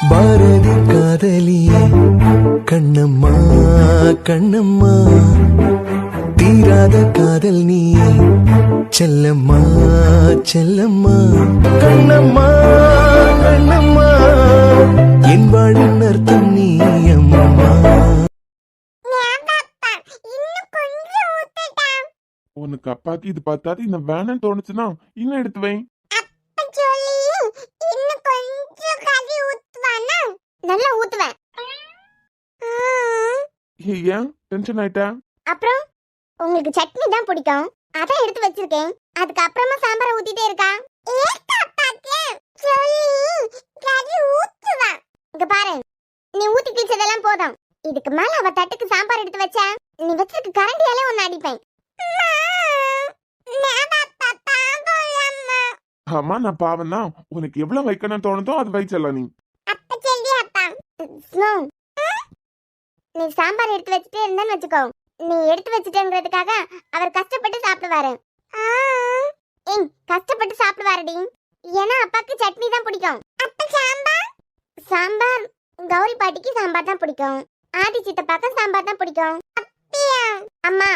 பாரதி காதலியே கண்ணம்மா கண்ணம்மா, தீராத காதல் நீயே செல்லம்மா செல்லம்மா. கண்ணம்மா கண்ணம்மா, என் வாழின் அர்த்தம் நீ அம்மா. உனக்கு அப்பாக்கு இது பார்த்தாது இன்னும் வேணும்னு தோணுச்சுன்னா இன்னும் எடுத்து வை. நல்லா ஊத்துவேன். ஏன் டென்ஷன் ஆயிட்டா? அப்புறம் உங்களுக்கு சட்னி தான் பிடிக்கும், அதான் எடுத்து வச்சிருக்கேன். அதுக்கு அப்புறமா சாம்பாரை ஊத்திட்டே இருக்கா. இங்க பாரு, நீ ஊத்தி கிழிச்சதெல்லாம் போதும். இதுக்கு மேல அவ தட்டுக்கு சாம்பார் எடுத்து வச்சா நீ வச்சிருக்க கரண்டியாலே ஒன்னு அடிப்பேன். ஆமா நான் பாவம் தான். உனக்கு எவ்வளவு வைக்கணும்னு தோணுதோ அது வைச்சலாம். நீ சாம்பார் எடுத்து வச்சுட்டே இருந்தான்னு வச்சுக்கோ, நீ எடுத்து வச்சுட்டேங்கிறதுக்காக அவர் கஷ்டப்பட்டு சாப்பிடுவாரு. கஷ்டப்பட்டு சாப்பிடுவாருடி, ஏன்னா அப்பாக்கு சட்னி தான் பிடிக்கும். சாம்பார் கௌரி பாட்டிக்கு சாம்பார் தான் பிடிக்கும், ஆதி சித்தப்பாக்கு சாம்பார் தான் பிடிக்கும். அம்மா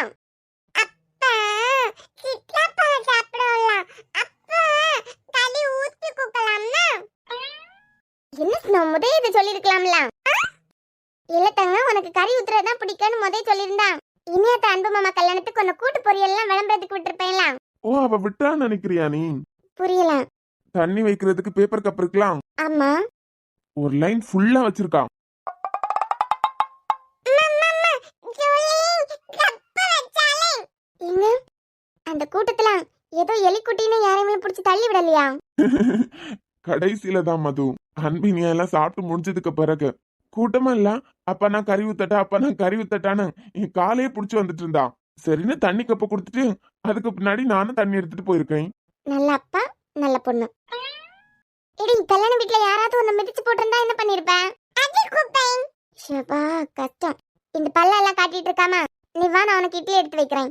என்ன முதல்ல இதை சொல்லிருக்கலாம்ல. இல்லத்தங்க உனக்கு கறி ஊத்துறதுதான் பிடிக்கும்னு முதல்ல சொல்லியிருந்தா இனியாத்த அன்பு மாமா கல்யாணத்துக்கு உன்னை கூட்டு பொரியல்லாம் விளம்பரத்துக்கு விட்டுருப்பேன்ல. ஓ அவ விட்டான்னு நினைக்கிறியா நீ? புரியல. தண்ணி வைக்கிறதுக்கு பேப்பர் கப் இருக்கலாம். ஆமா, ஒரு லைன் ஃபுல்லா வச்சிருக்கான். என்ன அந்த கூட்டத்துல ஏதோ எலிக்குட்டின்னு யாரையுமே பிடிச்சி தள்ளி விடலையா? கடைசியில தான் மது, அன்பினியா எல்லாம் சாப்பிட்டு முடிஞ்சதுக்கு பிறகு கூட்டமா இல்ல அப்ப நான் கறி ஊத்தட்டா அப்ப நான் கறி ஊத்தட்டான்னு என் காலையே புடிச்சு வந்துட்டு இருந்தான். சரின்னு தண்ணி கப்ப கொடுத்துட்டு அதுக்கு பின்னாடி நானும் தண்ணி எடுத்துட்டு போயிருக்கேன். நல்ல அப்பா நல்ல பொண்ணு. இடி கல்யாண வீட்டுல யாராவது ஒண்ணு மிதிச்சு போட்டிருந்தா என்ன பண்ணிருப்பேன்? கஷ்டம். இந்த பல்ல எல்லாம் காட்டிட்டு இருக்காம நீ வா, நான் உனக்கு இட்லி எடுத்து வைக்கிறேன்.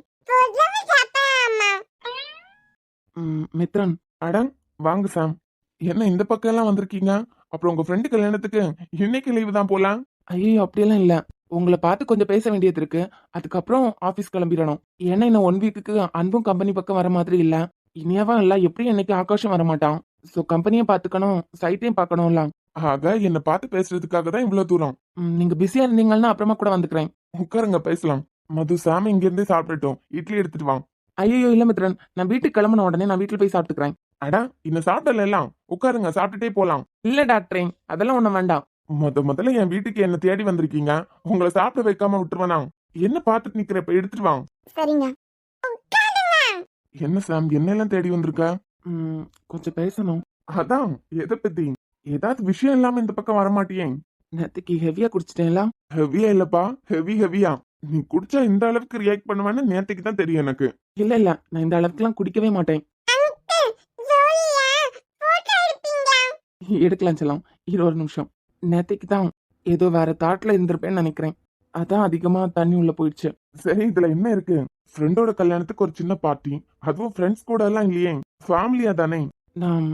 மித்ரன் அடங் வாங்க சாம். என்ன இந்த பக்கம் எல்லாம் வந்திருக்கீங்க? அப்புறம் உங்க ஃப்ரெண்டு கல்யாணத்துக்கு இன்னைக்கு லீவு தான் போலாம்? ஐயோ அப்படியெல்லாம் இல்ல, உங்களை பார்த்து கொஞ்சம் பேச வேண்டியது இருக்கு. அதுக்கப்புறம் ஆபீஸ் கிளம்பிடணும். ஏன்னா இன்னும் 1 வீக்குக்கு அன்பும் கம்பெனி பக்கம் வர மாதிரி இல்ல. இனியாவா இல்ல, எப்படி என்னைக்கு ஆகாஷம் வர மாட்டான். சோ கம்பெனியும் பாத்துக்கணும், சைட்டையும் பாக்கணும்ல. ஆக என்ன பார்த்து பேசுறதுக்காக தான் இவ்வளவு தூரம். நீங்க பிஸியா இருந்தீங்கன்னா அப்புறமா கூட வந்துக்கிறேன். உட்காருங்க பேசலாம். மது சாமி இங்க இருந்தே சாப்பிட்டுட்டோம், இட்லி எடுத்துட்டு வாங்க. ஐயோ இல்ல மித்ரன், நான் வீட்டுக்கு கிளம்பின உடனே நான் வீட்டுல போய் சாப்பிட்டுக்கிறேன். அடா இன்னும் சாப்பிடல எல்லாம், உட்காருங்க சாப்பிட்டுட்டே போலாம். இல்ல டாக்டரே, அதெல்லாம் ஒண்ணும் வேண்டாம். முதல்ல என் வீட்டுக்கு என்ன தேடி வந்திருக்கீங்க, உங்களை சாப்பிட வைக்காம விட்டுருவேனா? என்ன பார்த்துட்டு நிக்கிற, இப்ப எடுத்துட்டு வாங்க. சரிங்க. என்ன சாம் என்னெல்லாம் தேடி வந்திருக்க? கொஞ்சம் பேசணும். அதான் எதை பத்தி? ஏதாவது விஷயம் இல்லாம இந்த பக்கம் வரமாட்டியே? நேத்துக்கு ஹெவியா குடிச்சிட்டேன்ல. ஹெவியா இல்லப்பா, ஹெவியா. நீ குடிச்சா இந்த அளவுக்கு ரியாக்ட் பண்ணுவேன்னு நேத்துக்கு தான் தெரியும் எனக்கு. இல்ல நான் இந்த அளவுக்கு எல்லாம் குடிக்கவே மாட்டேன். எடுக்கலாம் செல்லாம், இரு ஒரு நிமிஷம். நேத்தைக்கு தான் ஏதோ வேற தாட்ல இருந்திருப்பேன்னு நினைக்கிறேன், அதான் அதிகமா தண்ணி உள்ள போயிடுச்சு. சரி இதுல என்ன இருக்கு? ஃப்ரெண்டோட கல்யாணத்துக்கு ஒரு சின்ன பார்ட்டி, அதுவும் ஃப்ரெண்ட்ஸ் கூட எல்லாம் இல்லையே, ஃபேமிலியா தானே. நான்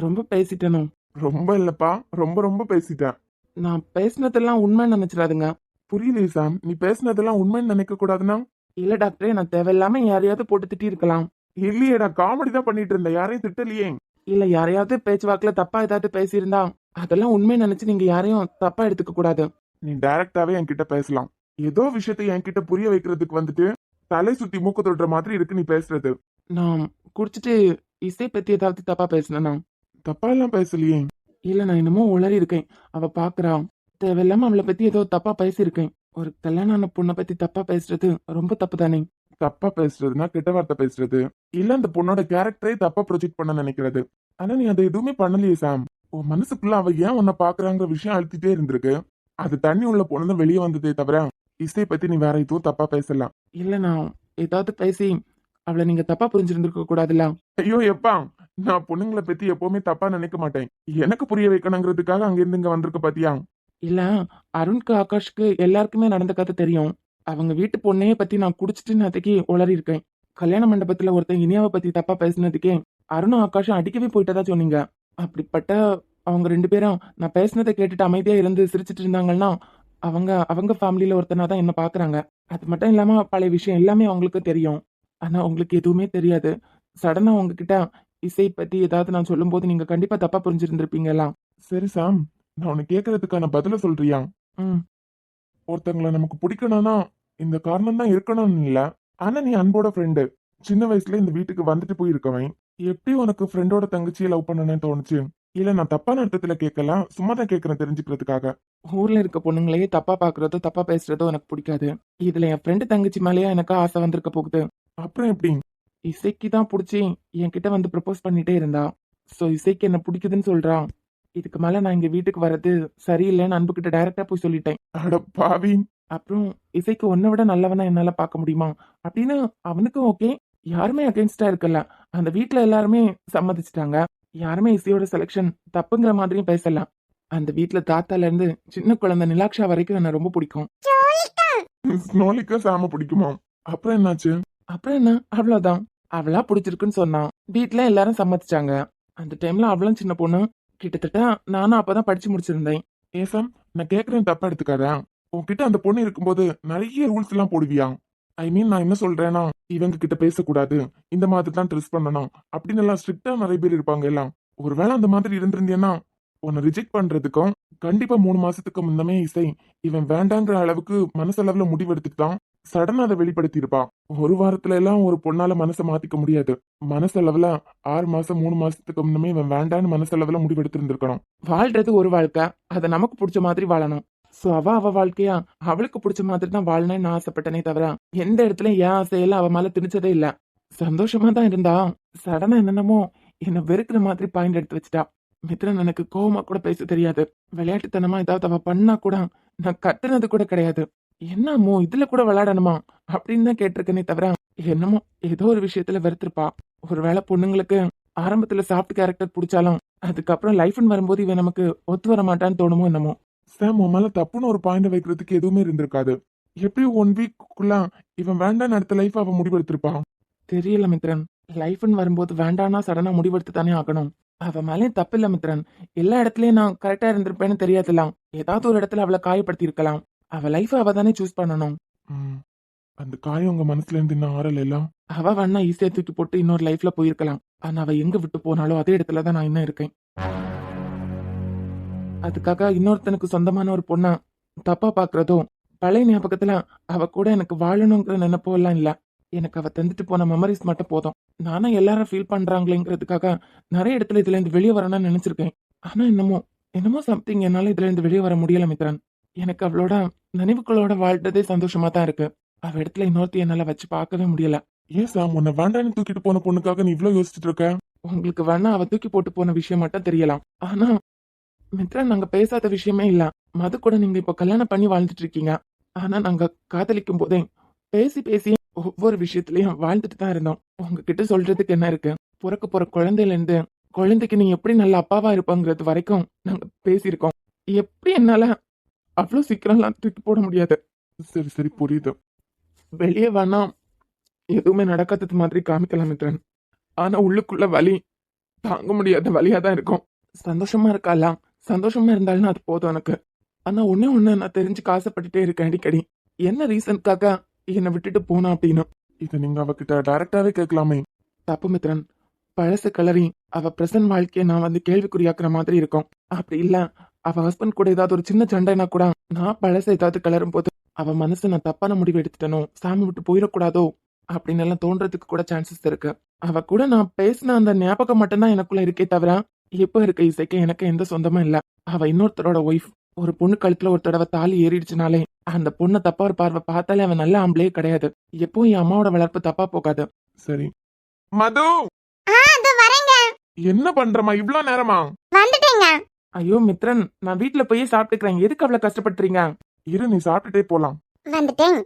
ரொம்ப பேசிட்டேனோ? ரொம்ப இல்லப்பா, ரொம்ப பேசிட்டேன். நான் பேசினதெல்லாம் உண்மைன்னு நினைச்சிடாதுங்க. புரியலையே சாம், நீ பேசினதெல்லாம் உண்மைன்னு நினைக்க கூடாதுன்னா? இல்ல டாக்டரே, நான் தேவையில்லாம யாரையாவது போட்டு திட்டி இருக்கலாம். இல்லையேடா, காமெடி தான் பண்ணிட்டு இருந்த, யாரையும் திட்டலையே. இல்ல யாரையாவது பேச்சுவாக்குல தப்பா ஏதாவது பேசியிருந்தா அதெல்லாம் உண்மை நினைச்சு நீங்க யாரையும் தப்பா எடுத்துக்க கூடாது. நீ டைரக்டாவே என்கிட்ட பேசலாம். ஏதோ விஷயத்தை என்கிட்ட புரிய வைக்கிறதுக்கு வந்துட்டு தலை சுத்தி மூக்கு தொடுற மாதிரி இருக்கு நீ பேசுறது. நான் குடிச்சிட்டு இசை பத்தி ஏதாவது தப்பா பேசினா? தப்பா எல்லாம் பேசலையே. இல்ல நான் இன்னமும் உளறி இருக்கேன். அவ பாக்குறா, தேவையில்லாம அவளை பத்தி ஏதோ தப்பா பேசியிருக்கேன். ஒரு கல்யாணம் ஆன பொண்ணை பத்தி தப்பா பேசுறது ரொம்ப தப்பு தானே? தப்பா பேசுறதுன்னா கெட்ட வார்த்தை பேசுறது, இல்ல அந்த பொண்ணோட கேரக்டரே தப்பா ப்ரொஜெக்ட் பண்ண நினைக்கிறது. ஆனா நீ அதை எதுவுமே பண்ணலையே சாம். உன் மனசுக்குள்ள அவ ஏன் உன்னை பாக்குறாங்கிற விஷயம் அழுத்திட்டே இருந்திருக்கு. அது தண்ணி உள்ள பொண்ணுதான் வெளியே வந்ததே தவிர இசை பத்தி நீ வேற எதுவும் தப்பா பேசலாம். இல்ல நான் ஏதாவது பேசி அவளை நீங்க தப்பா புரிஞ்சிருந்திருக்க கூடாதுல்ல. ஐயோ எப்பா, நான் பொண்ணுங்களை பத்தி எப்பவுமே தப்பா நினைக்க மாட்டேன். எனக்கு புரிய வைக்கணுங்கிறதுக்காக அங்கிருந்து இங்க வந்திருக்க பாத்தியா? இல்ல அருண்க்கு ஆகாஷ்க்கு எல்லாருக்குமே நடந்த கதை தெரியும். அவங்க வீட்டு பொண்ணையே பத்தி நான் குடிச்சிட்டு நேத்தைக்கு உளறி இருக்கேன். கல்யாண மண்டபத்துல ஒருத்தன் இனியாவை பத்தி தப்பா பேசினதுக்கே அருணும் ஆகாஷும் அடிக்கவே போயிட்டதா சொன்னீங்க. அப்படிப்பட்ட அவங்க 2 பேரும் நான் பேசினதை கேட்டுட்டு அமைதியா இருந்து சிரிச்சிட்டு இருந்தாங்கன்னா அவங்க அவங்க ஃபேமிலியில ஒருத்தனா தான் என்ன பாக்குறாங்க. அது மட்டும் இல்லாம பழைய விஷயம் எல்லாமே அவங்களுக்கு தெரியும். ஆனா உங்களுக்கு எதுவுமே தெரியாது. சடனா உங்ககிட்ட இசை பத்தி ஏதாவது நான் சொல்லும்போது நீங்க கண்டிப்பா தப்பா புரிஞ்சிருந்திருப்பீங்களா? சரி சாம், நான் உன்னை கேட்கறதுக்கான பதில சொல்றியா? ம். ஒருத்தங்களை நமக்கு பிடிக்கணும்னா இந்த காரணம் தான் இருக்கணும்னு இல்ல. ஆனா நீ அன்போட ஃப்ரெண்டு. சின்ன வயசுல இந்த வீட்டுக்கு வந்துட்டு போயிருக்கவன். எப்படி உனக்கு ஃப்ரெண்டோட தங்கச்சியை லவ் பண்ணணும்னு தோணுச்சு? இல்ல நான் தப்பான அர்த்தத்துல கேட்கல, சும்மா தான் கேட்கறேன் தெரிஞ்சுக்கிறதுக்காக. ஊர்ல இருக்க பொண்ணுங்களையே தப்பா பாக்குறதோ தப்பா பேசுறதோ எனக்கு பிடிக்காது. இதுல என் ஃப்ரெண்டு தங்கச்சி மேலேயே எனக்கு ஆசை வந்திருக்க போகுது. அப்புறம் எப்படி? இசைக்கு தான் புடிச்சு என்கிட்ட வந்து ப்ரப்போஸ் பண்ணிட்டே இருந்தா. சோ இசைக்கு என்ன பிடிக்குதுன்னு சொல்றா. இதுக்கு மேல நான் இங்க வீட்டுக்கு வர்றது சரியில்லைன்னு அன்புகிட்ட டைரக்டா போய் சொல்லிட்டேன். அட பாவி. அப்புறம் இசைக்கு உன்னை விட நல்லவனா என்னால பார்க்க முடியுமா அப்படின்னு அவனுக்கும் ஓகே. யாருமே அகைன்ஸ்டா இருக்கல. அந்த வீட்ல எல்லாருமே சம்மதிச்சிட்டாங்க. யாருமே இசையோட செலெக்ஷன் தப்புங்கிற மாதிரியும் பேசல. அந்த வீட்ல தாத்தால இருந்து சின்ன குழந்தை நிலாக்ஷா வரைக்கும் என்ன ரொம்ப பிடிக்கும். ஸ்னோலிக்கா சாம பிடிக்குமா? அப்புறம் என்னாச்சு? அப்புறம் என்ன அவ்வளவுதான். அவளா பிடிச்சிருக்குன்னு சொன்னான். வீட்ல எல்லாரும் சம்மதிச்சாங்க. அந்த டைம்ல அவளும் சின்ன பொண்ணு. கிட்டத்தட்ட நானும் அப்பதான் படிச்சு முடிச்சிருந்தேன். ஏசாம், நான் கேக்குறேன் தப்பா எடுத்துக்காத. உன்கிட்ட அந்த பொண்ணு இருக்கும்போது நிறைய ரூல்ஸ் எல்லாம் போடுவியா? ஐ மீன் நான் என்ன சொல்றேன்னா, இவங்க கிட்ட பேசக்கூடாது, இந்த மாதிரி தான் ட்ரெஸ் பண்ணணும் அப்படின்னு எல்லாம் ஸ்ட்ரிக்டா நிறைய பேர் இருப்பாங்க எல்லாம். ஒருவேளை அந்த மாதிரி இருந்திருந்தேன்னா உன்னை ரிஜெக்ட் பண்றதுக்கும் கண்டிப்பா 3 மாசத்துக்கு முன்னமே இசை இவன் வேண்டாங்கிற அளவுக்கு மனசளவுல முடிவெடுத்துட்டு தான் சடனா அதை வெளிப்படுத்தி இருப்பா. ஒரு வாரத்துல எல்லாம் ஒரு பொண்ணால மனசை மாத்திக்க முடியாது. மனசளவுல 6 மாசம் 3 மாசத்துக்கு முன்னமே இவன் வேண்டான்னு மனசளவுல முடிவெடுத்து இருந்திருக்கணும். வாழ்றது ஒரு வாழ்க்கை. அதை நமக்கு பிடிச்ச மாதிரி வாழணும். சோ அவ வாழ்க்கையா அவளுக்கு பிடிச்ச மாதிரி தான் வாழணும்னு ஆசைப்பட்டனே தவிர எந்த இடத்துல என் ஆசையெல்லாம் அவ மேல திணிச்சதே இல்ல. சந்தோஷமா தான் இருந்தா. சடனா என்னென்னமோ என்ன வெறுக்கிற மாதிரி பாயிண்ட் எடுத்து வச்சுட்டா. மித்ரன் எனக்கு கோவமா கூட பேச தெரியாது. விளையாட்டுத்தனமா ஏதாவது அவ பண்ணா கூட நான் கத்துனது கூட கிடையாது. என்னமோ இதுல கூட விளையாடணுமா அப்படின்னு தான் கேட்டிருக்கேனே தவிர என்னமோ ஏதோ ஒரு விஷயத்துல வெறுத்திருப்பா. ஒருவேளை பொண்ணுங்களுக்கு ஆரம்பத்துல சாஃப்ட் கேரக்டர் பிடிச்சாலும் அதுக்கப்புறம் லைஃப்னு வரும்போது இவன் நமக்கு ஒத்து வர மாட்டான்னு தோணுமோ என்னமோ. சாம், உன் மேல தப்புன்னு ஒரு பாயிண்ட் வைக்கிறதுக்கு எதுவுமே இருந்திருக்காது. எப்படி 1 வீக்குள்ள இவன் வேண்டான்னு அடுத்த லைஃப் அவன் முடிவெடுத்திருப்பான். தெரியல மித்ரன். லைஃப்னு வரும்போது வேண்டானா சடனா முடிவெடுத்து தானே ஆகணும். அவ மேலேயும் தப்பு இல்ல மித்ரன். எல்லா இடத்துலயும் நான் கரெக்டா இருந்திருப்பேன்னு தெரியாதுலாம். ஏதாவது ஒரு இடத்துல அவளை காயப்படுத்தி இருக்கலாம். அவ லைஃப் அவ தானே சூஸ் பண்ணணும். ம், அந்த காயம் உங்க மனசுல இருந்து இன்னும் ஆறல எல்லாம். அவ வேணா ஈஸியா தூக்கி போட்டு இன்னொரு லைஃப்ல போயிருக்கலாம். ஆனா அவ எங்க விட்டு போனாலோ அதே இடத்துல தான் நான் இன்னும் இருக்கேன். அதுக்காக இன்னொருத்தனுக்கு சொந்தமான ஒரு பொண்ண தப்பா பாக்குறதோ பழைய ஞாபகத்துல அவ கூட எனக்கு வாழணுங்கிற நினைப்போ எல்லாம் இல்ல. எனக்கு அவ தந்துட்டு போன மெமரிஸ் மட்டும் போதும். நானும் எல்லாரும் ஃபீல் பண்றாங்களேங்கிறதுக்காக நிறைய இடத்துல இதுல இருந்து வெளியே வரணும்னு நினைச்சிருக்கேன். ஆனா என்னமோ சம்திங் என்னால இதுல இருந்து வெளியே வர முடியல மித்ரன். எனக்கு அவளோட நினைவுகளோட வாழ்றதே சந்தோஷமா தான் இருக்கு. அவ இடத்துல இன்னொருத்தி என்னால வச்சு பார்க்கவே முடியல. ஏன் சாம், உன்னை வேண்டான்னு தூக்கிட்டு போன பொண்ணுக்காக நீ இவ்ளோ யோசிச்சுட்டு இருக்க? உங்களுக்கு வேணா அவ தூக்கி போட்டு போன விஷயம் மட்டும் தெரியலாம். ஆனா மித்ரன் நாங்க பேசாத விஷயமே இல்ல. மது கூட நீங்க இப்ப கல்யாணம் பண்ணி வாழ்ந்துட்டு இருக்கீங்க. ஆனா நாங்க காதலிக்கும் போதே பேசி பேசி ஒவ்வொரு விஷயத்திலயும் வாழ்ந்துட்டு தான் இருந்தோம். உங்ககிட்ட சொல்றதுக்கு என்ன இருக்கு? பிறக்க போற குழந்தையில இருந்து குழந்தைக்கு நீ எப்படி நல்ல அப்பாவா இருப்பாங்கிறது வரைக்கும் நாங்க பேசியிருக்கோம். எப்படி என்னால அவ்வளவு சீக்கிரம்லாம் தூக்கி போட முடியாது. சரி சரி, புரியுது. வெளியே வேணா எதுவுமே நடக்காதது மாதிரி காமிக்கலாம் மித்ரன். ஆனா உள்ளுக்குள்ள வலி தாங்க முடியாத வலியா தான் இருக்கும். சந்தோஷமா இருக்கலாம். சந்தோஷமா இருந்தாலும் அது போதும் எனக்கு. ஆனா ஒண்ணு நான் தெரிஞ்சுக்க ஆசைப்பட்டுட்டே இருக்கேன் அடிக்கடி. என்ன ரீசனுக்காக என்னை விட்டுட்டு போனா அப்படின்னு. இதை நீங்க அவகிட்ட டைரக்டாவே கேட்கலாமே. தப்பு மித்ரன். பழசு கலரி அவ பிரசன்ட் வாழ்க்கையை நான் வந்து கேள்விக்குறியாக்குற மாதிரி இருக்கும். அப்படி இல்ல அவ ஹஸ்பண்ட் கூட ஏதாவது ஒரு சின்ன சண்டைனா கூட நான் பழசை ஏதாவது கலரும் போது அவ மனசு நான் தப்பான முடிவு எடுத்துட்டனோ சாமி விட்டு போயிடக்கூடாதோ அப்படின்னு எல்லாம் தோன்றதுக்கு கூட சான்சஸ் இருக்கு. அவ கூட நான் பேசின அந்த ஞாபகம் மட்டும்தான் எனக்குள்ள இருக்கே தவிர இப்ப இருக்க இசைக்கு எனக்கு எந்த சொந்தமும் இல்ல. அவ இன்னொருத்தரோட ஒய்ஃப். ஒரு பொண்ணு கழுத்துல ஒரு தடவை தாலி ஏறிடுச்சுனாலே அந்த பொண்ணை தப்பா ஒரு பார்வை பார்த்தாலே அவன் நல்ல ஆம்பளையே கிடையாது. எப்பவும் என் அம்மாவோட வளர்ப்பு தப்பா போகாது. சரி மது, அது வரேங்க. என்ன பண்றமா இவ்ளோ நேரமா? வந்துட்டேங்க. ஐயோ மித்ரன், நான் வீட்டுல போய் சாப்பிட்டுக்கிறேன். எதுக்கு அவ்வளவு கஷ்டப்படுறீங்க? இரு, நீ சாப்பிட்டுட்டே போலாம். வந்துட்டேன்.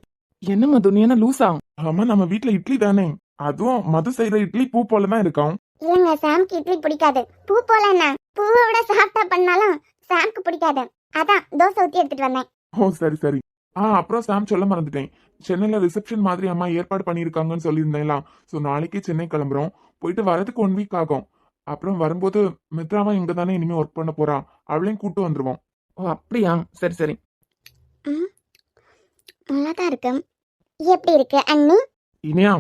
என்ன மது, நீ என்ன லூசா? ஆமா, நம்ம வீட்ல இட்லி தானே. அதுவும் மது செய்யற இட்லி பூ போலதான் இருக்கும். இல்லங்க, சாம்க்கு இட்லி பிடிக்காது. பூ போல என்ன, பூவை விட சாப்பிட்டா பண்ணாலும் சாம்க்கு பிடிக்காது. அதான் தோசை ஊத்தி எடுத்துட்டு வந்தேன். ஓ சரி சரி. அப்புறம் சாம் சொல்ல மறந்துட்டேன். சென்னையில ரிசப்ஷன் மாதிரி அம்மா ஏற்பாடு பண்ணிருக்காங்கன்னு சொல்லியிருந்தேன்லாம். சோ நாளைக்கே சென்னை கிளம்புறோம். போயிட்டு வரதுக்கு 1 வீக் ஆகும். அப்புறம் வரும்போது மித்ராவா இங்க தானே இனிமே ஒர்க் பண்ண போறான், அவளையும் கூட்டு வந்துருவோம். ஓ அப்படியா, சரி சரி. நல்லா தான் இருக்கு. எப்படி இருக்கு அண்ணி? இனியா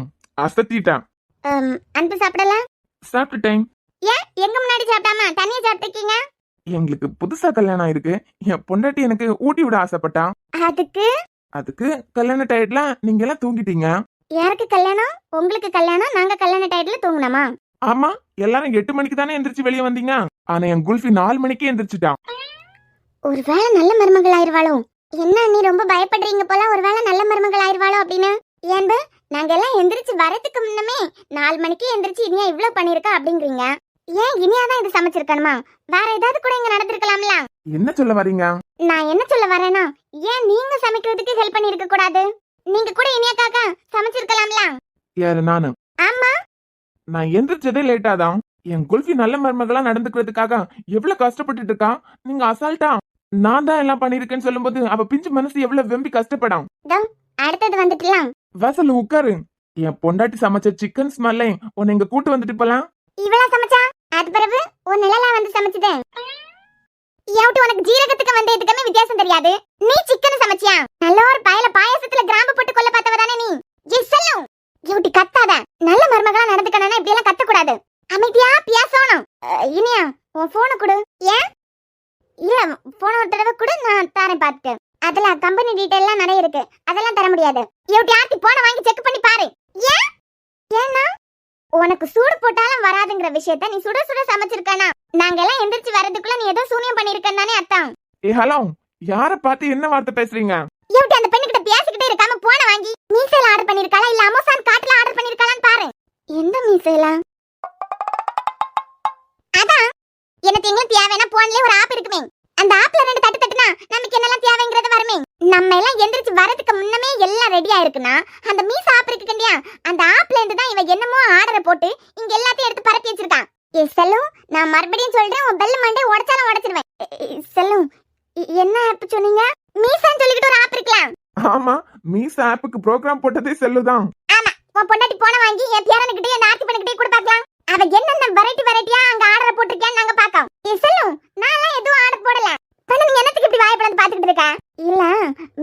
அசத்திட்டேன். அன்பு சாப்பிடலாம்? சாப்பிட்டுட்டேன். ஏன் எங்க முன்னாடி சாப்பிடாம தனியா சாப்பிட்டுருக்கீங்க? எங்களுக்கு புதுசா கல்யாணம் ஆயிருக்கு, என் பொண்டாட்டி எனக்கு ஊட்டி விட ஆசைப்பட்டான். அதுக்கு அதுக்கு கல்யாண டயட்ல நீங்க எல்லாம் தூங்கிட்டீங்க. யாருக்கு கல்யாணம்? உங்களுக்கு கல்யாணம், நாங்க கல்யாண டயத்துல தூங்குனோமா? ஆமா, எல்லாரும் 8 மணிக்கு தானே எந்திரிச்சு வெளியே வந்தீங்க. ஆனா என் குல்ஃபி 4 மணிக்கே எந்திரிச்சிட்டான். ஒருவேளை நல்ல மருமகள் ஆயிருவாளோ? என்ன நீ ரொம்ப பயப்படுறீங்க போல, ஒருவேளை நல்ல மருமகள் ஆயிருவாளோ அப்படின்னு. ஏன்பு நாங்க எல்லாம் எந்திரிச்சு வரதுக்கு முன்னமே 4 மணிக்கு எந்திரிச்சு இனியா இவ்வளவு பண்ணிருக்கா அப்படிங்கிறீங்க. ஏன் இனியா தான் இது சமைச்சிருக்கணுமா? வேற ஏதாவது கூட இங்க நடந்திருக்கலாம்ல? என்ன சொல்ல வரீங்க? நான் என்ன சொல்ல வரேன்னா, ஏன் நீங்க சமைக்கிறதுக்கு ஹெல்ப் பண்ணி இருக்க கூடாது? நீங்க கூட இனியாக்காக சமைச்சிருக்கலாம்ல? யாரு நானு? ஆமா. நான் எந்திரிச்சதே லேட்டா தான். என் குல்ஃபி நல்ல மருமகளா நடந்துக்கிறதுக்காக எவ்வளவு கஷ்டப்பட்டுட்டு இருக்கா. நீங்க அசால்ட்டா நான் தான் எல்லாம் பண்ணிருக்கேன்னு சொல்லும்போது அவ பிஞ்சு மனசு எவ்வளவு வெம்பி கஷ்டப்படும். அடுத்தது வந்துட்டுலாம். வாசல் உட்காரு. என் பொண்டாட்டி சமைச்ச சிக்கன் ஸ்மெல்ல உன்னை இங்க கூட்டு வந்துட்டு போலாம். இவளா சமைச்சா? அது பிறகு ஒரு நிழலா வந்து சமைச்சது. எவட்டு உனக்கு ஜீரகத்துக்கு வந்த இதுக்குமே வித்தியாசம் தெரியாது. நீ சிக்கன் சமைச்சியா? நல்ல ஒரு பயல பாயசத்துல கிராம்பு போட்டு கொல்ல பார்த்தவதானே நீ. செல்லும் எவட்டி கத்தாத. நல்ல மருமகளா நடந்துக்கணும்னா இப்படி எல்லாம் கத்த கூடாது. அமைதியா பேசணும். இனியா உன் போனை கொடு. ஏன் இல்ல, போன ஒரு தடவை கூட நான் தரேன் பார்த்துட்டு. அதுல கம்பெனி டீடைல் எல்லாம் நிறைய இருக்கு, அதெல்லாம் தர முடியாது. எவட்டி ஆர்த்தி போனை வாங்கி செக் பண்ணி பாரு. ஏன்? ஏன்னா உனக்கு சூடு போட்டாலும் வராதுங்கிற விஷயத்த நீ சுட சுட சமைச்சிருக்கனா? நாங்க எல்லாம் எந்திரிச்சு வரதுக்குள்ள நீ ஏதோ சூனியம் பண்ணிருக்கன்னு தானே அர்த்தம். ஹலோ, யார பார்த்து என்ன வார்த்தை பேசுறீங்க? எவட்டி அந்த பெண்ணுகிட்ட பேசிக்கிட்டே இருக்காம போனை வாங்கி மீசைல ஆர்டர் பண்ணிருக்காளா இல்ல அமேசான் கார்ட்ல ஆர்டர் பண்ணிருக்காளான்னு பாரு. எந்த மீசைல? அதான் எனக்கு எங்களுக்கு தேவைன்னா போன்லயே ஒரு ஆப் இருக்குமே, அந்த ஆப்ல 2 தட்டு தட்டுனா நமக்கு என்னெல்லாம் தேவைங்கிறது வருமே. நம்ம எல்லாம் எந்திரிச்சு வரதுக்கு முன்னமே எல்லாம் ரெடியா இருக்குன்னா அந்த மீச ஆப் இருக்கு கண்டியா, அந்த ஆப்ல இருந்து தான் இவ என்னமோ ஆர்டரை போட்டு இங்க எல்லாத்தையும் எடுத்து பரப்பி வச்சிருக்கான். செல்லும், நான் மறுபடியும் சொல்றேன், உன் பெல்ல மண்டே உடைச்சாலும் உடைச்சிருவேன். செல்லும், என்ன ஆப் சொன்னீங்க? மீசான்னு சொல்லிக்கிட்டு ஒரு ஆப் இருக்கலாம். ஆமா, மீஸ் ஆப்புக்கு ப்ரோக்ராம் போட்டதே செல்லுதான். ஆமா, உன் பொண்டாட்டி போன வாங்கி என் பேரனுக்கிட்டே அந்த ஆர்த்தி பண்ணிக்கிட்டே கூட பார்க்கலாம். அவ என்னென்ன வெரைட்டியா அங்க ஆர்டர் போட்டிருக்கான்னு நாங்க பாக்கோம். செல்லும், நான் எல்லாம் எதுவும் ஆர்டர் போடல. பண்ண நீங்க என்னத்துக்கு இப்படி வாய்ப்பளந்து பாத்துக்கிட்டு இருக்க? இல்ல,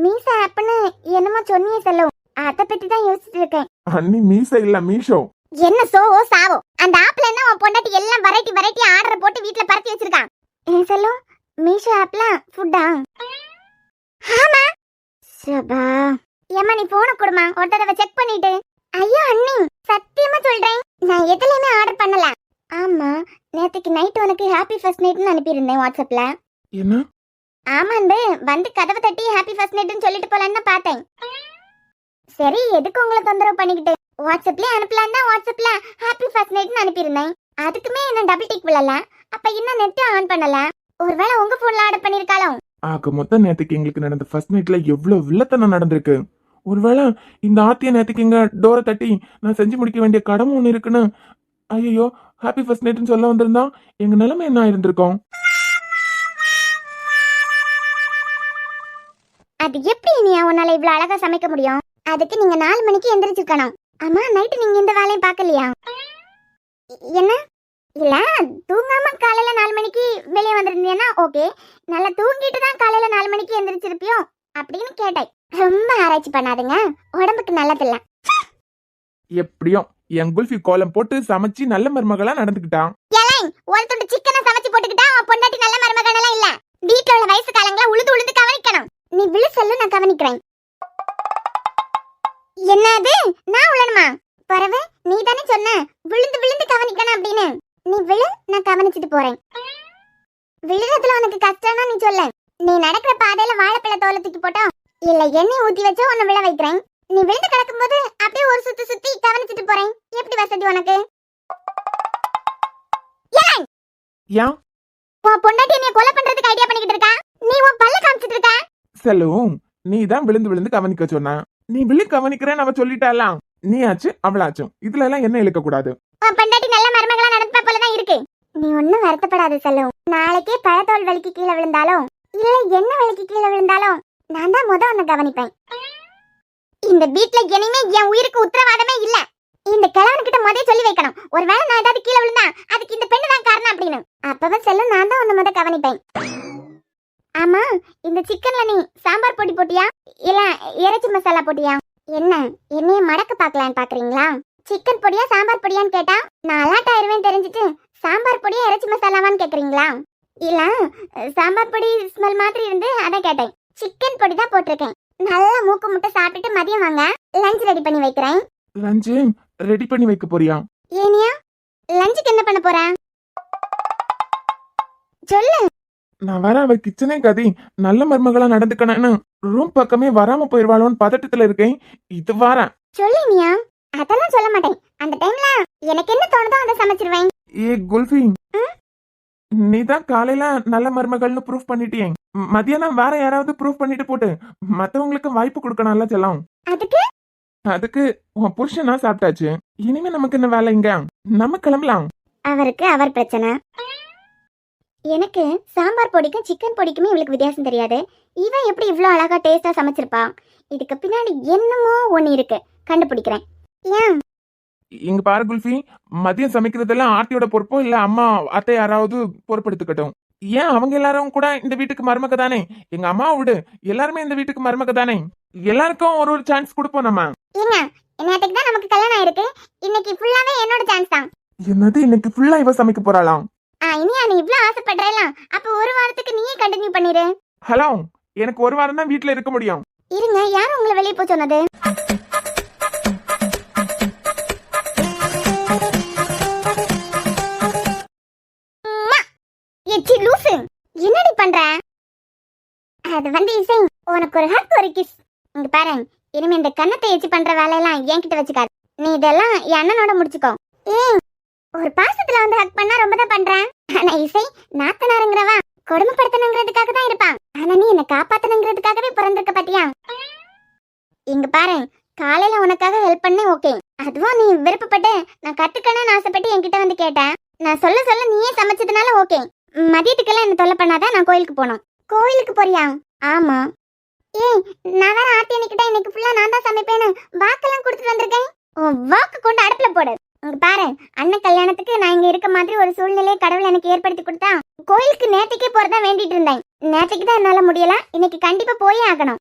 மீசா ஆப்னு என்னமோ சொன்னியே செல்லும், அத பத்தி தான் யோசிச்சுட்டு இருக்கேன். அண்ணி மீச இல்ல மீஷோ. என்ன சோவோ சாவோ, அந்த ஆப்ல என்ன உன் பொண்டாட்டி எல்லாம் வெரைட்டி ஆர்டர் போட்டு வீட்ல பரப்பி வச்சிருக்கான். செல்லும், மீஷோ ஆப்ல ஃபுட்டா? ஆமா. சபா, ஏமா நீ போன கொடுமா, ஒரு தடவை செக் பண்ணிட்டு. ஐயோ அண்ணி, சத்தியமா சொல்றேன், நான் எதுலயுமே ஆர்டர் பண்ணல. ஆமா, நேத்துக்கு நைட் உனக்கு ஹாப்பி ஃபர்ஸ்ட் நைட்னு அனுப்பியிருந்தேன் வாட்ஸ்அப்ல. என்ன? ஆமாண்டு வந்து கதவை தட்டி ஹாப்பி ஃபர்ஸ்ட் நைட்னு சொல்லிட்டு போலான்னு பார்த்தேன். சரி, எதுக்கு உங்களை தொந்தரவு பண்ணிக்கிட்டு, வாட்ஸ்அப்லயே அனுப்பலாம் தான் வாட்ஸ்அப்ல ஹாப்பி ஃபர்ஸ்ட் நைட்னு அனுப்பியிருந்தேன். அதுக்குமே என்ன டபுள் டிக் விழல. அப்ப இன்னும் நெட் ஆன் பண்ணல. ஒருவேளை உங்க போன்ல ஆர்டர் பண்ணிருக்காளோ? ஆக மொத்தம் நேத்துக்கு எங்களுக்கு நடந்த ஃபர்ஸ்ட் நைட்ல எவ்வளவு வில்லத்தனம் நடந்திருக்கு. ஒருவேளை இந்த ஆர்த்திய நேத்துக்கு இங்க டோரை தட்டி நான் செஞ்சு முடிக்க வேண்டிய கடமை ஒண்ணு இருக்குன்னு ஐயோ ஹாப்பி ஃபர்ஸ்ட் நைட்னு சொல்ல வந்திருந்தா எங்க நிலைமை என்ன ஆயிருந்திருக்கோம்? அது எப்படி நீ உன்னால இவ்வளவு அழகா சமைக்க முடியும்? அதுக்கு நீங்க 4 மணிக்கு எந்திரிச்சிருக்கணும். ஆமா, நைட்டு நீங்க இந்த வேலையை பார்க்கலையா? என்ன? இல்ல, தூங்காம காலையில 4 மணிக்கு வெளியே வந்திருந்தீங்கன்னா ஓகே, நல்லா தூங்கிட்டு தான் காலையில 4 மணிக்கு எந்திரிச்சிருப்பியோ அப்படின்னு கேட்டேன். ரொம்ப ஆராய்ச்சி பண்ணாதுங்க, உடம்புக்கு நல்லதில்ல. எப்படியும் என் குல்ஃபி கோலம் போட்டு சமைச்சு நல்ல மருமகளா நடந்துக்கிட்டான். ஒரு துண்டு சிக்கனை சமைச்சு போட்டுக்கிட்டா உன் பொண்டாட்டி நல்ல மருமகனெல்லாம் இல்ல. வீட்டுல உள்ள வயசு காலங்களை உழுது உழுது கவனிக்கணும். நீ விழு செல்லு, நான் கவனிக்கிறேன். என்னது, நான் உழணுமா? பரவே, நீ தானே சொன்ன விழுந்து விழுந்து கவனிக்கணும் அப்படின்னு. நீ விழு, நான் கவனிச்சுட்டு போறேன். விழுறதுல உனக்கு கஷ்டம்னா நீ சொல்ல. நீ நடக்கிற பாதையில வாழைப்பழ தோலை தூக்கி போட்டோம் இல்ல எண்ணெய் ஊத்தி வச்சோ உன்னை விழ வைக்கிறேன். நீ விழுந்து கிடக்கும் போது அப்படியே ஒரு சுத்தி சுத்தி கவனிச்சுட்டு போறேன். எப்படி வசதி உனக்கு? ஏன் உன் பொண்டாட்டி நீ கொலை பண்றதுக்கு ஐடியா பண்ணிக்கிட்டு இருக்கா? நீ உன் பல்ல காமிச்சிட்டு இருக்க. செல்லும், நீ தான் விழுந்து விழுந்து கவனிக்க சொன்ன. நீ விழு கவனிக்கிறேன்னு அவ சொல்லிட்டாலாம். நீ ஆச்சு அவளாச்சும், இதுல எல்லாம் என்ன இழுக்க கூடாது. உன் பொண்டாட்டி நல்ல மருமகளா நடப்பா போலதான் இருக்கு. நீ ஒன்னும் வருத்தப்படாத செல்லும். நாளைக்கே பழத்தோல் வலிக்கு கீழே விழுந்தாலும் இல்ல என்ன வலிக்கு கீழே விழுந்தாலும் நான் தான் உன்னை கவனிப்பேன். இந்த வீட்ல இனிமே என் உயிருக்கு உத்தரவாதமே இல்ல. இந்த கிழவன்கிட்ட முதல்ல சொல்லி வைக்கணும். ஒருவேளை நான் ஏதாவது கீழே விழுந்தா அதுக்கு இந்த பெண்ணு தான் காரணம் அப்படின்னு. அப்பதான் செல்லும் நான் தான் உன்னை முத கவனிப்பேன். ஆமா, இந்த சிக்கன்ல நீ சாம்பார் பொடி போட்டியா இல்ல இறைச்சி மசாலா போட்டியா? என்ன என்னைய மடக்க பாக்கலான்னு பாக்குறீங்களா? சிக்கன் பொடியா சாம்பார் பொடியான்னு கேட்டா நான் அலாட் ஆயிருவேன் தெரிஞ்சுட்டு சாம்பார் பொடியா இறைச்சி மசாலாவான்னு கேக்குறீங்களா? இல்ல சாம்பார் பொடி ஸ்மெல் மாதிரி இருந்து அதான் கேட்டேன். சிக்கன் பொடி தான் போட்டிருக்கேன். நல்லா மூக்கு முட்டை சாப்பிட்டுட்டு மதியம் வாங்க, லஞ்ச் ரெடி பண்ணி வைக்கிறேன். லஞ்சு ரெடி பண்ணி வைக்க போறியா? ஏனியா லஞ்சுக்கு என்ன பண்ண போற? சொல்லு. நான் வர அவ கிச்சனே கதி நல்ல மருமகளா நடந்துக்கணும்னு ரூம் பக்கமே வராம போயிருவாளோன்னு பதட்டத்துல இருக்கேன். இது வாரேன். சொல்லு இனியா. அதெல்லாம் சொல்ல மாட்டேன். அந்த டைம்ல எனக்கு என்ன தோணுதோ அதை சமைச்சிருவேன். ஏ குல்ஃபி, நீதான் காலையில நல்ல மருமகள்னு ப்ரூஃப் பண்ணிட்டியே. மதியானம் வேற யாராவது ப்ரூஃப் பண்ணிட்டு போட்டு மத்தவங்களுக்கு வாய்ப்பு கொடுக்கணும்ல செல்லம். அதுக்கு உன் புருஷனா சாப்பிட்டாச்சு. இனிமே நமக்கு என்ன வேலை இங்க? நம்ம கிளம்பலாம். அவருக்கு அவர் பிரச்சனை. எனக்கு சாம்பார் பொடிக்கும் சிக்கன் பொடிக்குமே இவளுக்கு வித்தியாசம் தெரியாது. இவன் எப்படி இவ்வளோ அழகா டேஸ்டா சமைச்சிருப்பா? இதுக்கு பின்னாடி என்னமோ ஒண்ணு இருக்கு, கண்டுபிடிக்கிறேன். ஏன் இங்க பாரு குல்ஃபி, மதியம் சமைக்கிறதெல்லாம் ஆர்த்தியோட பொறுப்போ இல்ல அம்மா அத்தை யாராவது பொறுப்பெடுத்துக்கட்டும். ஏன் அவங்க எல்லாரும் கூட இந்த வீட்டுக்கு மருமக தானே? எங்க அம்மாவை விடு, எல்லாருமே இந்த வீட்டுக்கு மருமக தானே. எல்லாருக்கும் ஒரு ஒரு சான்ஸ் கொடுப்போம் நம்ம. ஏங்க நேத்துக்கு தான் நமக்கு கல்யாணம் ஆயிருக்கு. இன்னைக்கு ஃபுல்லாவே என்னோட சான்ஸ் தான். என்னது இன்னைக்கு ஃபுல்லா இவ சமைக்க போறாளாம்? இனியா நீ இவ்ளோ ஆசைப்படுறல, அப்ப ஒரு வாரத்துக்கு நீயே கண்டினியூ பண்ணிரு. ஹலோ, எனக்கு ஒரு வாரம் தான் வீட்டுல இருக்க முடியும். இருங்க, யார் உங்களை வெளியே போக சொன்னது? ஏச்சி லூசு, என்னடி பண்ற? அது வந்து இசை, உனக்கு ஒரு ஹக் ஒரு கிஸ். இங்க பாரு, இனிமே இந்த கண்ணத்தை ஏச்சி பண்ற வேலையெல்லாம் என்கிட்ட வச்சுக்காது. நீ இதெல்லாம் என் அண்ணனோட முடிச்சுக்கோ. ஒரு பாசத்துல வந்து ஹக் பண்ணா ரொம்ப தான் பண்றேன். ஆனா இசை நாத்தனாருங்கிறவா கொடுமைப்படுத்தணுங்கிறதுக்காக தான் இருப்பான். ஆனா நீ என்ன காப்பாத்தணுங்கிறதுக்காகவே பிறந்திருக்க பாத்தியா? இங்க பாரு, காலையில உனக்காக ஹெல்ப் பண்ண ஓகே. அதுவும் நீ விருப்பப்பட்டு நான் கத்துக்கணும்னு ஆசைப்பட்டு என்கிட்ட வந்து கேட்டேன். நான் சொல்ல சொல்ல நீயே சமைச்சதுனால ஓகே. மதியத்துக்கெல்லாம் என்ன தொல்லை பண்ணாதான். நான் கோயிலுக்கு போனோம். கோயிலுக்கு போறியா? ஆமா. நான் வேற ஆர்த்தி அன்னைக்கிட்ட இன்னைக்கு ஃபுல்லா நான் தான் சமைப்பேன்னு வாக்கெல்லாம் கொடுத்துட்டு வந்திருக்கேன். வாக்கு கொண்டு அடுப்புல போடு. இங்க பாரு, அண்ணன் கல்யாணத்துக்கு நான் இங்க இருக்க மாதிரி ஒரு சூழ்நிலையை கடவுள் எனக்கு ஏற்படுத்தி கொடுத்தா கோயிலுக்கு நேற்றுக்கே போறதா வேண்டிட்டு இருந்தேன். நேற்றுக்கு தான் என்னால முடியல, இன்னைக்கு கண்டிப்பா போயே ஆகணும்.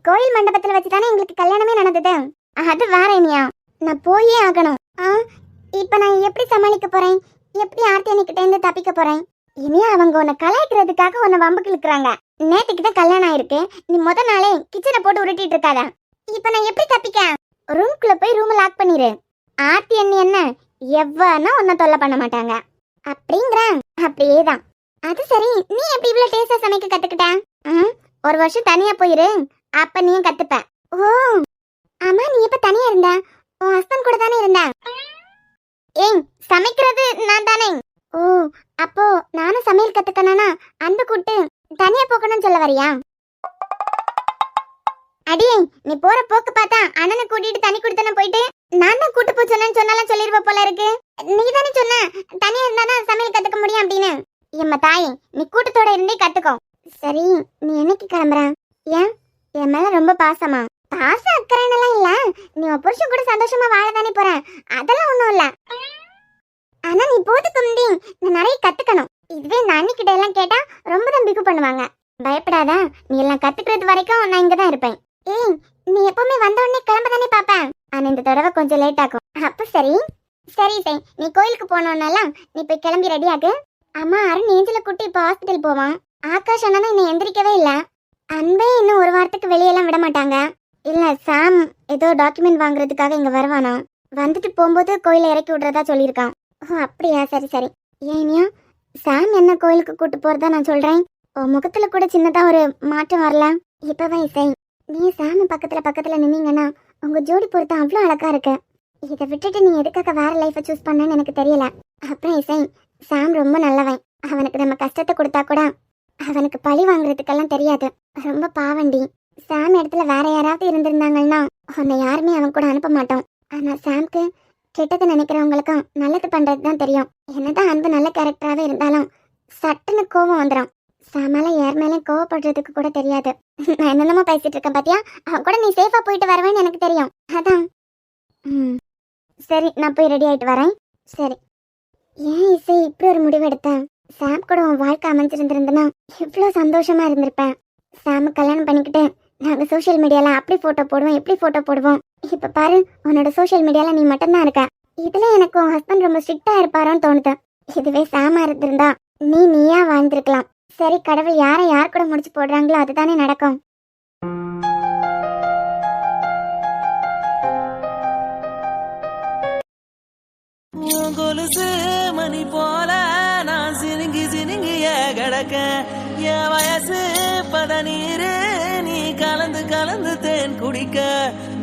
கோயில் மண்டபத்துல வச்சுதானே எங்களுக்கு கல்யாணமே நடந்தது. அது வேற இனியா, நான் போயே ஆகணும். இப்ப நான் எப்படி சமாளிக்க போறேன்? எப்படி ஆர்த்தி அன்னைக்கிட்ட இருந்து தப்பிக்க போறேன்? இனியா அவங்க உன்னை கலாய்க்கிறதுக்காக உன்னை வம்புக்கு இழுக்கிறாங்க. நேற்றுக்கு தான் கல்யாணம் ஆயிருக்கு, நீ முத நாளே கிச்சனை போட்டு உருட்டிட்டு இருக்காத. இப்ப நான் எப்படி தப்பிக்க? ரூம்குள்ள போய் ரூம் லாக் பண்ணிரு. ஆர்த்தி அண்ணி என்ன எவ்வளோ உன்னை தொல்லை பண்ண மாட்டாங்க அப்படிங்கிறேன். அப்படியேதான். அது சரி, நீ எப்படி இவ்வளவு டேஸ்டா சமைக்க கத்துக்கிட்ட? ஒரு வருஷம் தனியா போயிரு, அப்ப நீயும் கத்துப்ப. ஓ ஆமா, நீ இப்ப தனியா இருந்த? உன் ஹஸ்பண்ட் கூட தானே இருந்த? சமைக்கிறது நான் தானே. ஓ அப்போ நானும் சமையல் கத்துக்கணும்னா அன்பு கூட்டு தனியா போக்கணும்னு சொல்ல வரியா? அடியே, நீ போற போக்கு பார்த்தா அண்ணனை கூட்டிட்டு தனி குடுத்தன போயிட்டு நான் தான் கூட்டு போ சொன்னேன்னு சொன்னாலும் சொல்லிருவ போல இருக்கு. நீ தானே சொன்ன தனியா இருந்தாதான் சமையல் கத்துக்க முடியும் அப்படின்னு. எம்ம தாயே, நீ கூட்டத்தோட இருந்தே கத்துக்கோ. சரி, நீ என்னைக்கு கிளம்புற? ஏன் என் மேல ரொம்ப பாசமா? பாசம் அக்கறைன்னெல்லாம் இல்ல, நீ உன் புருஷன் கூட சந்தோஷமா வாழதானே போற, அதெல்லாம் ஒண்ணும் இல்ல. ஆனா நீ போதுக்கு முந்தி நான் நிறைய கத்துக்கணும். இதுவே நான் அன்னிக்கிட்ட எல்லாம் கேட்டா ரொம்ப தான் பிகு பண்ணுவாங்க. பயப்படாத, நீ எல்லாம் கத்துக்கிறது வரைக்கும் நான் இங்கதான் இருப்பேன். நீ எப்பவுமே வந்த உடனே கிளம்ப தானே பாப்பேன். ஆனா இந்த தடவை கொஞ்சம் லேட் ஆகும். அப்ப சரி சரி சரி, நீ கோயிலுக்கு போனோம்னாலாம் நீ போய் கிளம்பி ரெடி ஆகு. அம்மா அருண் ஏஞ்சல கூட்டி இப்போ ஹாஸ்பிட்டல் போவான். ஆகாஷ் அண்ணா இன்னும் எந்திரிக்கவே இல்ல. அன்பே இன்னும் ஒரு வாரத்துக்கு வெளியெல்லாம் விட மாட்டாங்க. இல்ல சாம் ஏதோ டாக்குமெண்ட் வாங்குறதுக்காக இங்க வருவானா, வந்துட்டு போகும்போது கோயில இறக்கி விடுறதா சொல்லியிருக்கான். ஓ அப்படியா, சரி சரி. ஏனியா, சாம் என்ன கோயிலுக்கு கூட்டு போறதா நான் சொல்றேன். முகத்துல கூட சின்னதா ஒரு மாற்றம் வரல. இப்பவே இசை, நீ சாம பக்கத்துல நின்னீங்கன்னா உங்க ஜோடி பொறுத்த அவ்வளோ அழகா இருக்கு. இதை விட்டுட்டு நீ எதுக்காக வேற லைஃபை சூஸ் பண்ணன்னு எனக்கு தெரியல. அப்புறம் இசை, சாம் ரொம்ப நல்லவன். அவனுக்கு நம்ம கஷ்டத்தை கொடுத்தா கூட அவனுக்கு பழி வாங்குறதுக்கெல்லாம் தெரியாது. ரொம்ப பாவண்டி. சாம் இடத்துல வேற யாராவது இருந்திருந்தாங்கன்னா உன்னை யாருமே அவன் கூட அனுப்ப மாட்டோம். ஆனா சாம்க்கு கெட்டது நினைக்கிறவங்களுக்கும் நல்லது பண்றது தான் தெரியும். என்னதான் அன்பு நல்ல கேரக்டராகவே இருந்தாலும் சட்டுன்னு கோவம் வந்துடும். சாமால யார் மேலேயும் கோவப்படுறதுக்கு கூட தெரியாது. நான் என்னென்னமோ பேசிட்டு இருக்கேன் பாத்தியா? அவன் கூட நீ சேஃபா போயிட்டு வருவேன்னு எனக்கு தெரியும். அதான் சரி நான் போய் ரெடி ஆயிட்டு வரேன். சரி. ஏன் இசை இப்படி ஒரு முடிவு எடுத்தேன்? சாம் கூட உன் வாழ்க்கை அமைஞ்சிருந்திருந்தனா இவ்வளோ சந்தோஷமா இருந்திருப்பேன். சாம கல்யாணம் பண்ணிக்கிட்டு நாங்கள் சோஷியல் மீடியால அப்படி ஃபோட்டோ போடுவோம் இப்படி ஃபோட்டோ போடுவோம். இப்போ பாரு உன்னோட சோஷியல் மீடியால நீ மட்டும்தான் இருக்க. இதுல எனக்கு உன் ஹஸ்பண்ட் ரொம்ப ஸ்ட்ரிக்டா இருப்பாரோன்னு தோணுது. இதுவே சாமா இருந்திருந்தா நீயா வாழ்ந்திருக்கலாம். சரி கடவுள் யாரை யார் கூட முடிச்சு போடுறாங்களோ அதுதானே நடக்கும். கொலுசு மணி போல நான் சினுங்கி சினுங்கிய கிடக்க என் வயசு பதநீரு நீ கலந்து கலந்து தேன் குடிக்க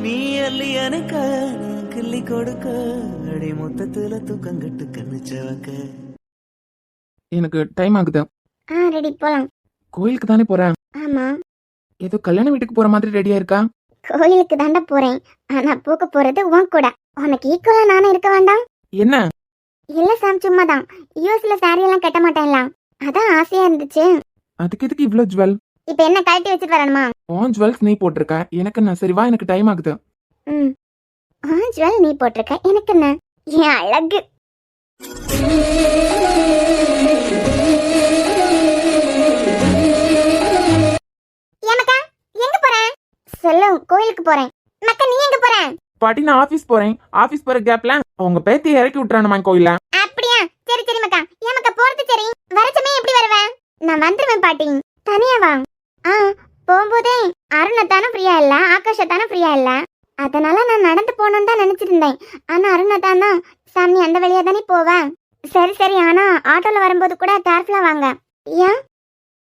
நீ அள்ளி அணைக்க நான் கிள்ளி கொடுக்க அடி மொத்தத்துல தூக்கங்கட்டு கண்ணு செவக்க. எனக்கு டைம் ஆகுது. ரெடி போலாம். கோயிலுக்கு தானே போறேன். ஆமா ஏதோ கல்யாண வீட்டுக்கு போற மாதிரி ரெடியா இருக்கா? கோயிலுக்கு தாண்டா போறேன். ஆனா போக போறது உன் கூட. உனக்கு ஈக்குவலா நானும் இருக்க வேண்டாம்? என்ன? இல்ல சாம் சும்மாதான். யூஎஸ்ல சாரி எல்லாம் கட்ட மாட்டேன்ல, அதான் ஆசையா இருந்துச்சு. அதுக்கு எதுக்கு இவ்ளோ ஜுவல்? இப்ப என்ன கழட்டி வச்சுட்டு வரணுமா? உன் ஜுவல்ஸ் நீ போட்டிருக்க, எனக்கு என்ன? சரி வா, எனக்கு டைம் ஆகுது. ம் ஜுவல் நீ போட்டிருக்க, எனக்கு என்ன? என் அழகு. ஏமக்கா எங்க போற? செல்லும் கோயிலுக்கு போறேன். மக்கா நீ எங்க போற? பாட்டி நான் ஆபீஸ் போறேன். ஆபீஸ் போற கேப்ல அவங்க பேத்தி இறக்கி விட்டுறானுமா கோயில. அப்படியா? சரி சரி மக்கா. ஏமக்கா போறது சரி. வரச்சமே எப்படி வருவ? நான் வந்துருவேன் பாட்டி. தனியா வா. போகும்போதே அருணத்தானும் ஃப்ரீயா இல்ல, ஆகாஷத்தானும் ஃப்ரீயா இல்ல. அதனால நான் நடந்து போகணும்னு தான் நினைச்சிருந்தேன். ஆனா அருணத்தான் தான் சாமி அந்த வழியா தானே போவேன். சரி சரி, ஆனா ஆட்டோல வரும்போது கூட கேர்ஃபுல்லா வாங்க. ஏன்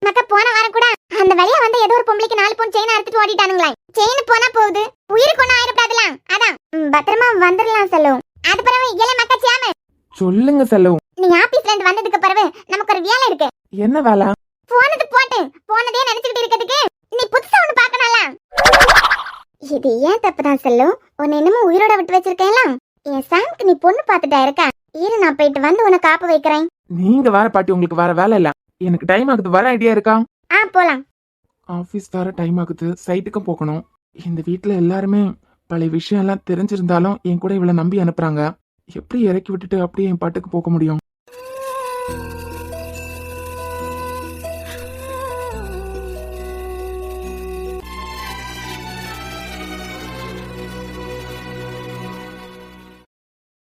மக்கா? போன வாரம் கூட அந்த வழியா வந்து ஏதோ ஒரு பொம்பளைக்கு 4 பவுன் செயின் அறுத்துட்டு ஓடிட்டானுங்களே. செயின் போனா போகுது, உயிருக்கு ஒன்னும் ஆயிரப்படாதுல. அதான் பத்திரமா வந்துடலாம் செல்லும். அது பிறகு இயல மக்கா சாம சொல்லுங்க செல்லும். நீ ஆபீஸ்ல இருந்து வந்ததுக்கு பிறகு நமக்கு ஒரு வேலை இருக்கு. என்ன வேலை? போனது போட்டு போனதே நினைச்சுக்கிட்டு இருக்கிறதுக்கு நீ புதுசா ஒண்ணு பாக்கணும்ல. இது ஏன் தப்புதான் செல்லும். உன்னை இன்னமும் உயிரோட விட்டு வச்சிருக்கேன்ல. என் சாம்க்கு நீ பொண்ணு பாத்துட்டா இருக்க. இரு நான் போயிட்டு வந்து உன்னை காப்பு வைக்கிறேன். நீங்க வேற பாட்டி, உங்களுக்கு வேற வேலை இல்ல. எனக்கு டைம் ஆகுது, வர ஐடியா இருக்கா? போலாம். ஆபீஸ் வர டைம் ஆகுது, சைட்டுக்கும் போகணும். இந்த வீட்ல எல்லாருமே பழைய விஷயம் எல்லாம் தெரிஞ்சிருந்தாலும் என் கூட இவளை நம்பி அனுப்புறாங்க. எப்படி இறக்கி விட்டுட்டு அப்படியே என் பாட்டுக்கு போக முடியும்?